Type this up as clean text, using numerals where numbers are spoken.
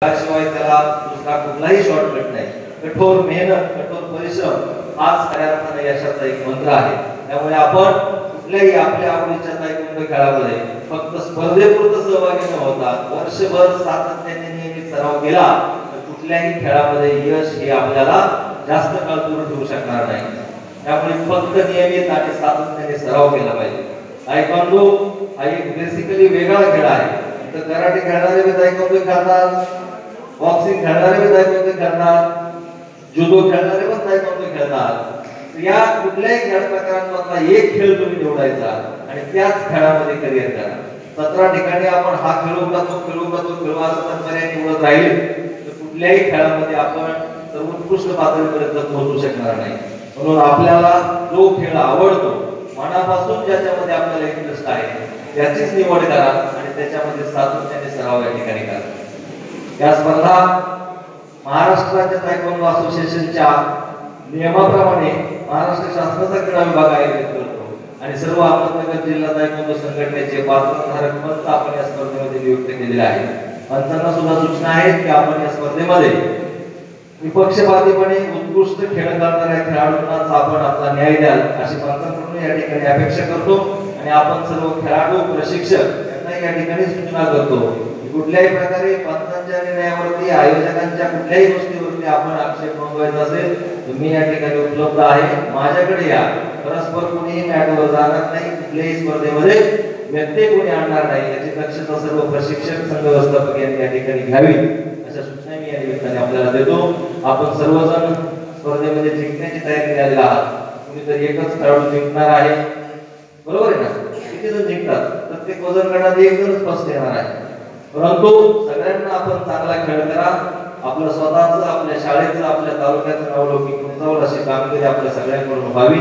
त्याशिवाय त्याला दुसरा कुठलाही शॉर्टकट नाही. कठोर मेहनत, कठोर परिश्रम हाच खऱ्या अर्थाने यशाचा एक मंत्र आहे. त्यामुळे आपण कुठल्याही आपल्या आवडीच्या तायक्वांदो खेळामध्ये फक्त स्पर्धेपुरतं सहभागी न होता वर्षभर सातत्याने नियमित सराव केला तर कुठल्याही खेळामध्ये यश हे आपल्याला जास्त काळ दूर ठेवू शकणार नाही. त्यामुळे फक्त नियमित आणि सातत्याने सराव केला पाहिजे. तायक्वांदो हा एक बेसिकली वेगळा खेळ आहे. तर कराटे खेळणारे बी तायक्वांदो खेळतात, बॉक्सिंग खेळणारे बी तायक्वांदो खेळतात, जुडो खेळणारे पण तायक्वांदो खेळतात. या कुठल्याही खेळ प्रकारांमधला एक खेळ तुम्ही निवडायचा आणि त्याच खेळामध्ये करिअर करा. 17 ठिकाणी आपण हा खेळू का तो खेळू का तो खेळू असं जर पर्याय निवडत राहिले तर कुठल्याही खेळामध्ये आपण सर्वोत्कृष्ट पातळीपर्यंत पोहोचू शकणार नाही. म्हणून आपल्याला जो खेळ आवडतो, मनापासून ज्याच्यामध्ये आपल्याला इंटरेस्ट आहे त्याचीच निवड करा आणि त्याच्यामध्ये सातत्याने सराव या ठिकाणी करा. या स्पर्धा महाराष्ट्र राज्य तायक्वांदो असोसिएशनच्या नियमाप्रमाणे महाराष्ट्र शासनाचा क्रीडा विभाग आयोजित करतो आणि सर्व अहमदनगर जिल्हा तायक्वांदो संघटनेचे पात्रधारक पंच आपण या स्पर्धेमध्ये नियुक्त केलेले आहेत. पंचांना सुद्धा सूचना आहे की आपण या स्पर्धेमध्ये निपक्षपातीपणे उत्कृष्ट खेळ करणाऱ्या खेळाडूंनाच आपण आपला न्याय द्याल अशी पंचांकडून या ठिकाणी अपेक्षा करतो. आणि आपण सर्व खेळाडू, प्रशिक्षक यांना या ठिकाणी सूचना करतो की कुठल्याही प्रकारे पंचांच्या निर्णयावरती, आयोजकांच्या कुठल्याही गोष्टीवरती आपण आक्षेप नोंदवायचा असेल तर मी या ठिकाणी उपलब्ध आहे. माझ्याकडे या. परस्पर कोणीही मॅटवर जाणार नाही, कुठल्याही स्पर्धेमध्ये व्यत्यय कोणी आणणार नाही याची दक्षता सर्व प्रशिक्षक, संघ व्यवस्थापक यांनी या ठिकाणी घ्यावी अशा सूचना मी या निमित्ताने आपल्याला देतो. आपण सर्वजण स्पर्धेमध्ये जिंकण्याची तयारी केलेला आहात. कुणीतरी एकच खेळाडू जिंकणार आहे, बरोबर आहे ना? किती जण जिंकतात? प्रत्येक वजन गटात एक जणच फर्स्ट येणार आहे. परंतु सगळ्यांना आपण चांगला खेळ करा. आपलं स्वतःचं, आपल्या शाळेचं, आपल्या तालुक्याचं नाव लौकिक उंचावल अशी कामगिरी आपल्या सगळ्यांकडून व्हावी.